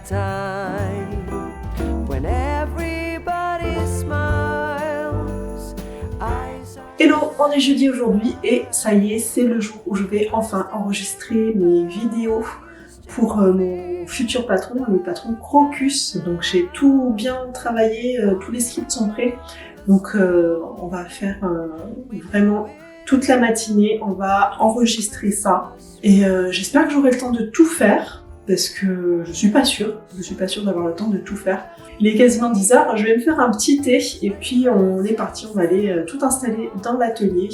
time when everybody smiles. Hello, on est jeudi aujourd'hui et ça y est, c'est le jour où je vais enfin enregistrer mes vidéos pour mon futur patron, le patron Crocus. Donc j'ai tout bien travaillé, tous les scripts sont prêts. Donc on va faire vraiment toute la matinée, on va enregistrer ça. Et j'espère que j'aurai le temps de tout faire, parce que je suis pas sûre d'avoir le temps de tout faire. Il est quasiment 10h, je vais me faire un petit thé et puis on est parti, on va aller tout installer dans l'atelier.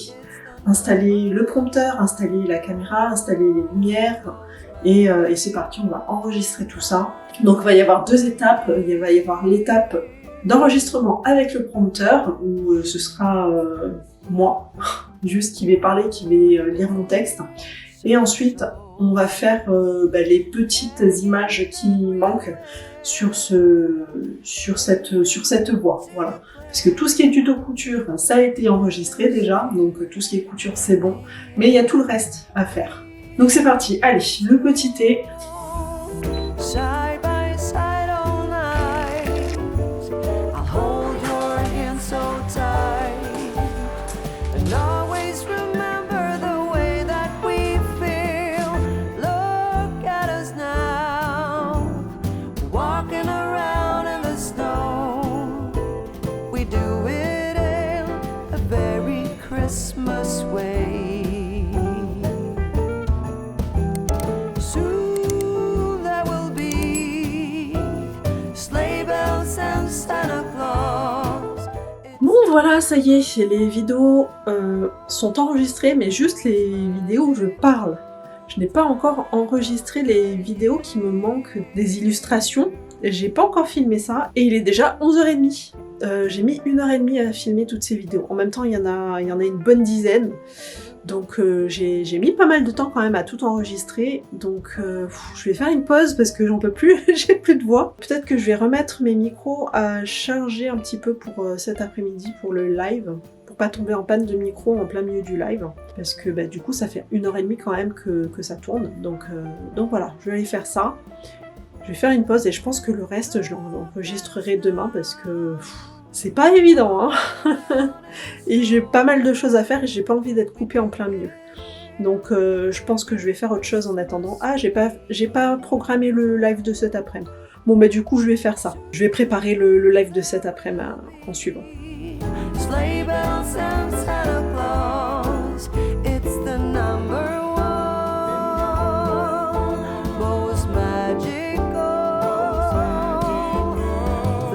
Installer le prompteur, installer la caméra, installer les lumières et c'est parti, on va enregistrer tout ça. Donc il va y avoir deux étapes, il va y avoir l'étape d'enregistrement avec le prompteur où ce sera moi, juste qui vais parler, qui vais lire mon texte. Et ensuite, on va faire les petites images qui manquent sur cette voie, voilà. Parce que tout ce qui est tuto couture, ça a été enregistré déjà, donc tout ce qui est couture c'est bon, mais il y a tout le reste à faire. Donc c'est parti, allez, le petit thé. Christmas way. Soon there will be sleigh bells and Santa Claus. Bon voilà, ça y est, les vidéos sont enregistrées, mais juste les vidéos où je parle. Je n'ai pas encore enregistré les vidéos qui me manquent des illustrations. J'ai pas encore filmé ça, et il est déjà 11h30. J'ai mis 1h30 à filmer toutes ces vidéos. En même temps, il y en a une bonne dizaine. Donc j'ai mis pas mal de temps quand même à tout enregistrer. Donc je vais faire une pause parce que j'en peux plus, j'ai plus de voix. Peut-être que je vais remettre mes micros à charger un petit peu pour cet après-midi, pour le live. Pour pas tomber en panne de micro en plein milieu du live. Parce que du coup, ça fait 1h30 quand même que ça tourne. Donc voilà, je vais aller faire ça. Je vais faire une pause et je pense que le reste, je l'enregistrerai demain parce que c'est pas évident, hein. Et j'ai pas mal de choses à faire et j'ai pas envie d'être coupée en plein milieu. Donc je pense que je vais faire autre chose en attendant. Ah, j'ai pas programmé le live de cet après-midi. Bon, du coup, je vais faire ça. Je vais préparer le live de cet après-midi en suivant. Sleigh bells and Santa Claus, it's the number one, most magical,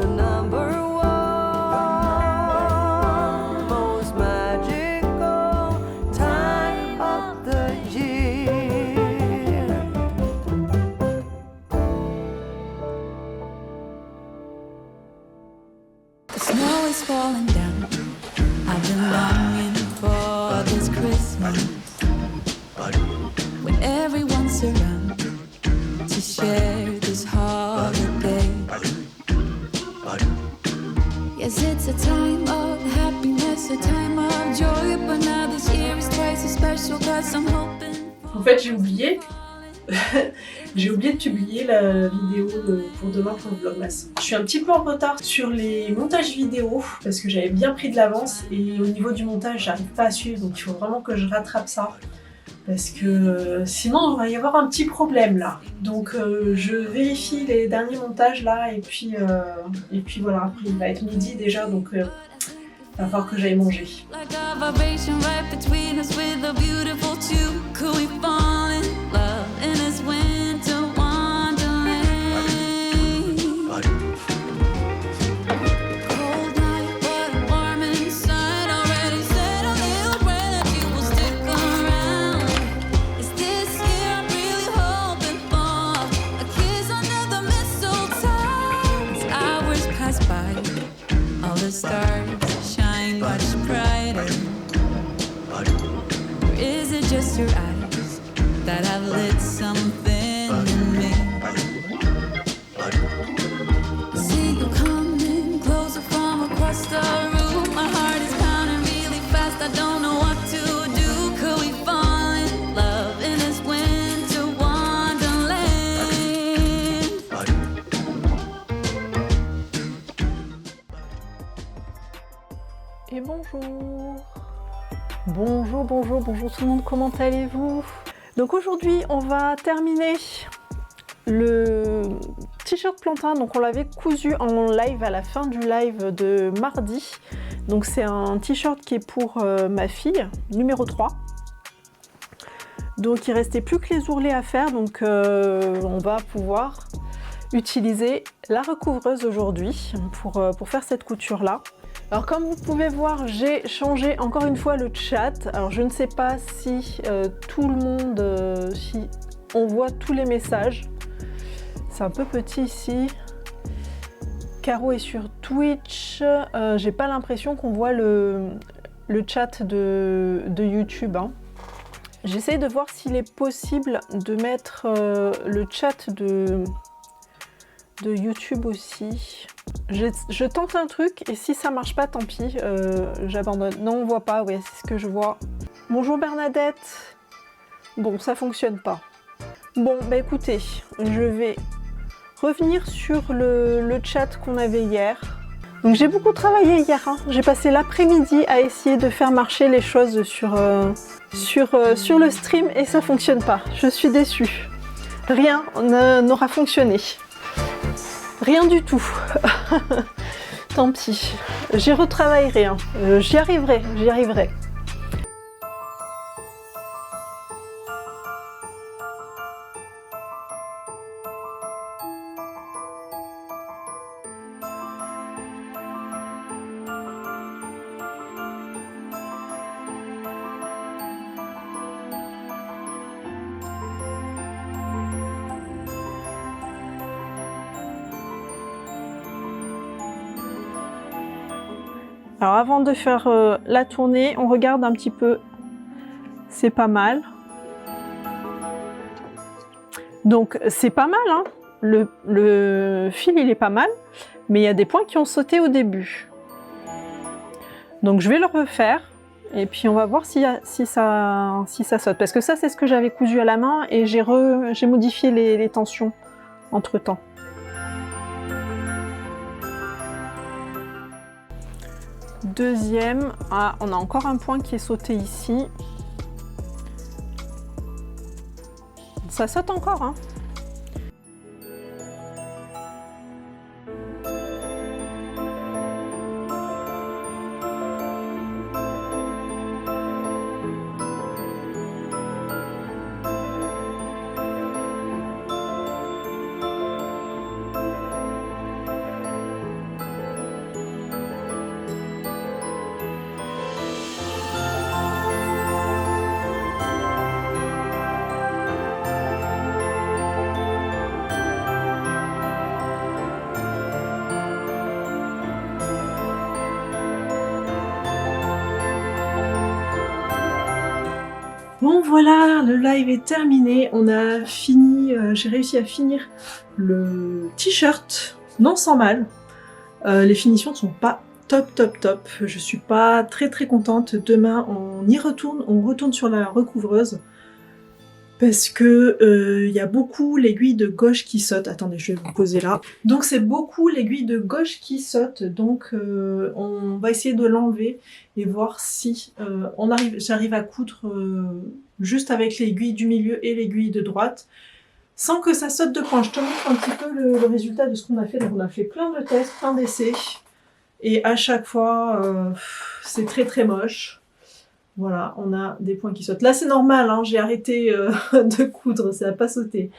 the number one, most magical time of the year. The snow is falling down. I've been longing for this Christmas, when everyone's around to share this holiday. Yes, it's a time of happiness, a time of joy, but now this year is twice as special 'cause I'm hoping. En fait, j'ai oublié de publier la vidéo pour demain pour le vlogmas. Je suis un petit peu en retard sur les montages vidéo parce que j'avais bien pris de l'avance et au niveau du montage, j'arrive pas à suivre, donc il faut vraiment que je rattrape ça parce que sinon il va y avoir un petit problème là. Donc je vérifie les derniers montages là et puis voilà, après il va être midi déjà, donc il va falloir que j'aille manger. Like a vibration right between us with a beautiful two. Could we fall in love in this winter wonderland? Cold night, but warm inside. Already said a little prayer that you will stick around. Is this year I'm really hoping for a kiss under the mistletoe? As hours pass by, all the stars shine much brighter. Or is it just your eyes that have lit something in me? See you coming closer from across the room. My heart is pounding really fast. I don't know what to do. Could we fall in love in this winter wonderland? Et bonjour. Bonjour tout le monde, comment allez-vous? Donc aujourd'hui on va terminer le t-shirt plantain, donc on l'avait cousu en live à la fin du live de mardi. Donc c'est un t-shirt qui est pour ma fille, numéro 3. Donc il restait plus que les ourlets à faire, donc on va pouvoir utiliser la recouvreuse aujourd'hui pour faire cette couture là. Alors comme vous pouvez voir, j'ai changé encore une fois le chat. Alors je ne sais pas si tout le monde, si on voit tous les messages. C'est un peu petit ici. Caro est sur Twitch. J'ai pas l'impression qu'on voit le chat de YouTube, hein. J'essaie de voir s'il est possible de mettre le chat de YouTube aussi. Je tente un truc et si ça marche pas, tant pis, j'abandonne. Non, on voit pas, ouais, c'est ce que je vois. Bonjour Bernadette. Bon, ça fonctionne pas. Bon, bah écoutez, je vais revenir sur le chat qu'on avait hier. Donc j'ai beaucoup travaillé hier, hein. J'ai passé l'après-midi à essayer de faire marcher les choses sur le stream et ça fonctionne pas. Je suis déçue. Rien n'aura fonctionné. Rien du tout. Tant pis. J'y retravaillerai, hein. J'y arriverai, j'y arriverai. Alors avant de faire la tournée, on regarde un petit peu. C'est pas mal. Donc c'est pas mal, hein. Le fil il est pas mal, mais il y a des points qui ont sauté au début. Donc je vais le refaire et puis on va voir si ça saute. Parce que ça c'est ce que j'avais cousu à la main et j'ai modifié les tensions entre temps. Deuxième, ah, on a encore un point qui est sauté ici. Ça saute encore, hein. Bon voilà, le live est terminé, on a fini, j'ai réussi à finir le t-shirt, non sans mal. Les finitions ne sont pas top, je suis pas très contente. Demain on retourne sur la recouvreuse parce que y a beaucoup l'aiguille de gauche qui saute. Attendez, je vais vous poser là. Donc c'est beaucoup l'aiguille de gauche qui saute, donc on va essayer de l'enlever et voir si j'arrive à coudre juste avec l'aiguille du milieu et l'aiguille de droite sans que ça saute de coin. Je te montre un petit peu le résultat de ce qu'on a fait. Donc on a fait plein de tests, plein d'essais et à chaque fois c'est très moche. Voilà, on a des points qui sautent. Là c'est normal, hein, j'ai arrêté de coudre, ça n'a pas sauté.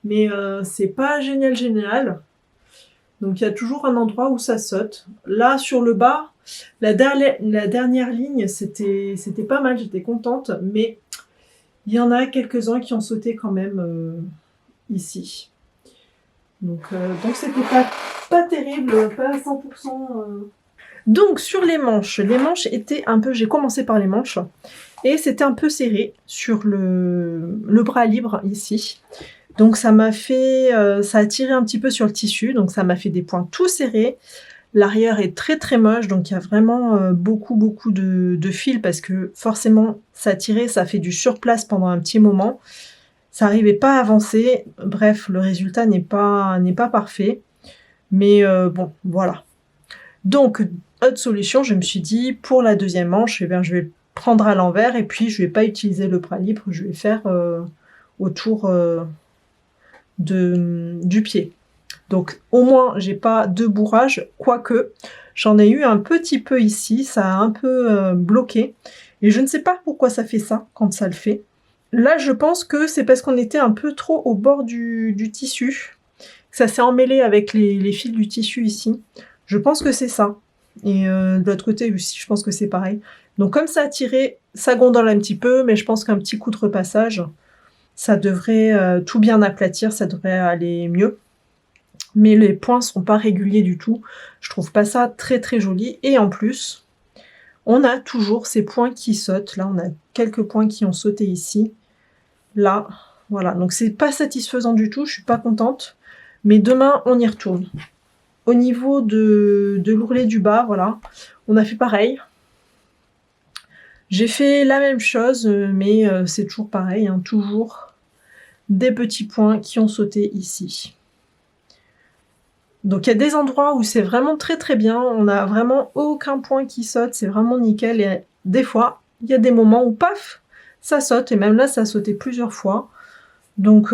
Mais c'est pas génial. Donc il y a toujours un endroit où ça saute. Là sur le bas, la dernière ligne c'était pas mal, j'étais contente, mais il y en a quelques-uns qui ont sauté quand même ici. Donc c'était pas terrible, pas à 100%. Donc sur les manches étaient un peu, j'ai commencé par les manches, et c'était un peu serré sur le bras libre ici. Donc ça m'a fait, ça a tiré un petit peu sur le tissu, donc ça m'a fait des points tout serrés. L'arrière est très moche, donc il y a vraiment beaucoup de fil parce que forcément ça a tiré, ça fait du surplace pendant un petit moment. Ça n'arrivait pas à avancer. Bref, le résultat n'est pas parfait. Mais bon, voilà. Donc, autre solution, je me suis dit, pour la deuxième manche, eh bien, je vais le prendre à l'envers et puis je vais pas utiliser le bras libre, je vais faire autour du pied. Donc, au moins, j'ai pas de bourrage, quoique j'en ai eu un petit peu ici, ça a un peu bloqué. Et je ne sais pas pourquoi ça fait ça, quand ça le fait. Là, je pense que c'est parce qu'on était un peu trop au bord du tissu. Ça s'est emmêlé avec les fils du tissu ici. Je pense que c'est ça. Et de l'autre côté aussi, je pense que c'est pareil. Donc comme ça a tiré, ça gondole un petit peu, mais je pense qu'un petit coup de repassage, ça devrait tout bien aplatir, ça devrait aller mieux. Mais les points sont pas réguliers du tout. Je trouve pas ça très très joli. Et en plus, on a toujours ces points qui sautent. Là, on a quelques points qui ont sauté ici. Là, voilà. Donc c'est pas satisfaisant du tout, je suis pas contente. Mais demain, on y retourne. Au niveau de l'ourlet du bas, voilà, on a fait pareil. J'ai fait la même chose, mais c'est toujours pareil, hein, toujours des petits points qui ont sauté ici. Donc il y a des endroits où c'est vraiment très très bien, on n'a vraiment aucun point qui saute, c'est vraiment nickel. Et des fois, il y a des moments où paf, ça saute, et même là, ça a sauté plusieurs fois. Donc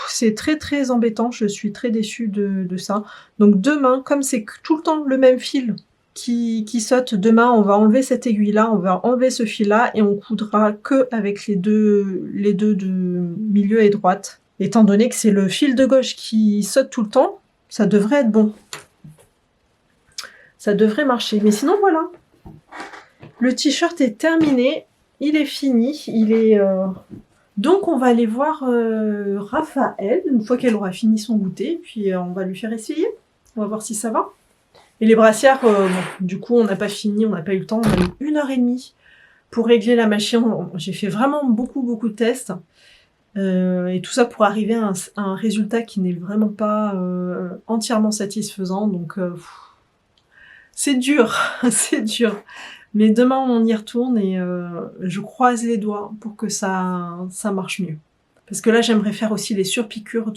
c'est très très embêtant, je suis très déçue de ça. Donc demain, comme c'est tout le temps le même fil qui saute, demain on va enlever cette aiguille-là, on va enlever ce fil-là et on coudra que avec les deux de milieu et droite. Étant donné que c'est le fil de gauche qui saute tout le temps, ça devrait être bon. Ça devrait marcher. Mais sinon voilà, le t-shirt est terminé, il est fini, il est... Donc on va aller voir Raphaël, une fois qu'elle aura fini son goûter, puis on va lui faire essayer. On va voir si ça va. Et les brassières, bon, du coup on n'a pas fini, on n'a pas eu le temps, on a mis 1h30 pour régler la machine. J'ai fait vraiment beaucoup de tests. Et tout ça pour arriver à un résultat qui n'est vraiment pas entièrement satisfaisant. Donc c'est dur, c'est dur. Mais demain, on y retourne et je croise les doigts pour que ça marche mieux. Parce que là, j'aimerais faire aussi les surpiqûres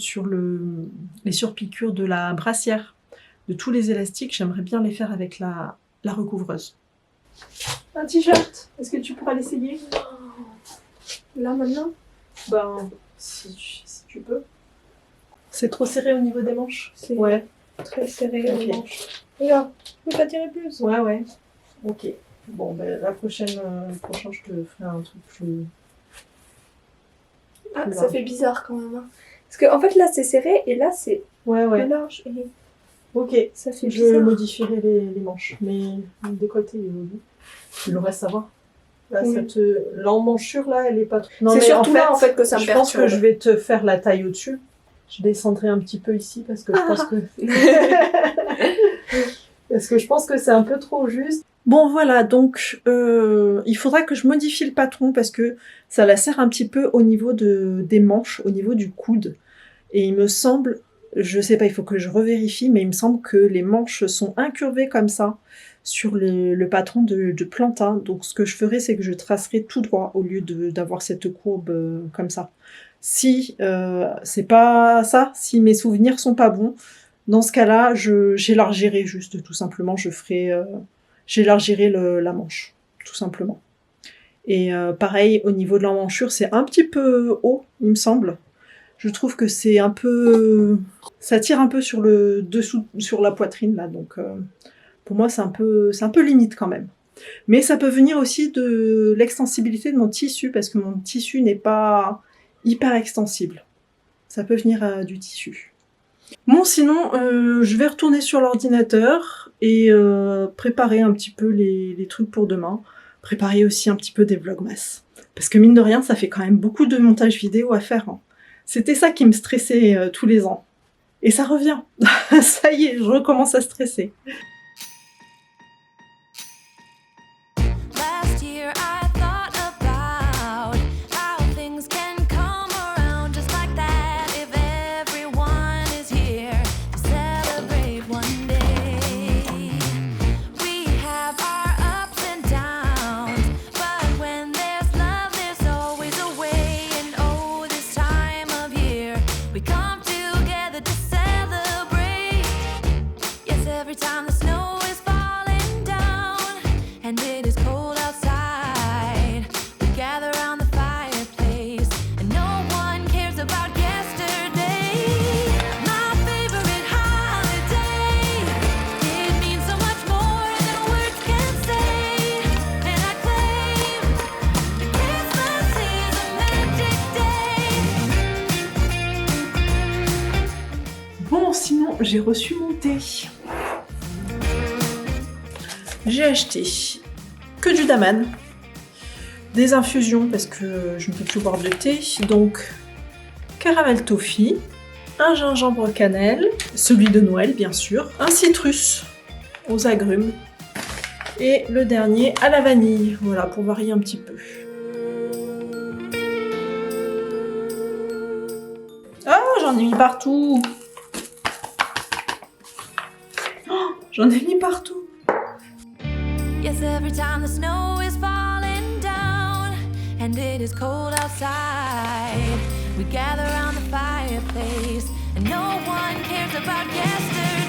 les surpiqûres de la brassière, de tous les élastiques. J'aimerais bien les faire avec la recouvreuse. Un t-shirt, est-ce que tu pourras l'essayer? Là, maintenant? Ben, si tu peux. C'est trop serré au niveau des manches? C'est Ouais. très serré Ok. aux manches. Regarde, je peux pas tirer plus. Ouais. Ok. Bon, ben, la prochaine, je te ferai un truc plus... Ah, plus ça large. fait bizarre quand même. Hein. Parce que en fait là c'est serré et là c'est Ouais. plus large. Et Ok. ça fait Je bizarre. modifierai les manches, mais le décolleté il est joli. Le reste ça va. Là, Oui. l'emmanchure là, elle est pas. Non, C'est mais surtout là en fait que ça me je pense perturbe. que je vais te faire la taille au-dessus. Je descendrai un petit peu ici parce que je pense que je pense que c'est un peu trop juste. Bon voilà, donc il faudra que je modifie le patron parce que ça la serre un petit peu au niveau des manches, au niveau du coude. Et il me semble, je sais pas, il faut que je revérifie, mais il me semble que les manches sont incurvées comme ça sur le patron de plantain. Donc ce que je ferai, c'est que je tracerai tout droit au lieu d'avoir cette courbe comme ça. Si c'est pas ça, si mes souvenirs sont pas bons, dans ce cas-là, j'élargirai juste, tout simplement, j'élargirai la manche, tout simplement. Et pareil, au niveau de l'emmanchure, c'est un petit peu haut, il me semble. Je trouve que c'est un peu... ça tire un peu sur le dessous, sur la poitrine, là, donc pour moi, c'est un peu limite quand même. Mais ça peut venir aussi de l'extensibilité de mon tissu, parce que mon tissu n'est pas hyper extensible. Ça peut venir du tissu. Bon, sinon, je vais retourner sur l'ordinateur et préparer un petit peu les trucs pour demain. Préparer aussi un petit peu des vlogmas. Parce que mine de rien, ça fait quand même beaucoup de montage vidéo à faire. Hein. C'était ça qui me stressait tous les ans. Et ça revient. Ça y est, je recommence à stresser. Last year I thought about how things can come around just like that if everyone is here to celebrate one day. We have our ups and downs, but when there's love there's always a way. And oh, this time of year we come together to celebrate. Yes, every time the snow j'ai reçu mon thé. J'ai acheté que du daman, des infusions parce que je ne peux plus boire de thé, donc caramel toffee, un gingembre cannelle, celui de Noël bien sûr, un citrus aux agrumes et le dernier à la vanille, voilà pour varier un petit peu. Oh, j'en ai mis partout. Oh, j'en ai mis partout. Yes, every time the snow is falling down and it is cold outside, we gather around the fireplace and no one cares about yesterday.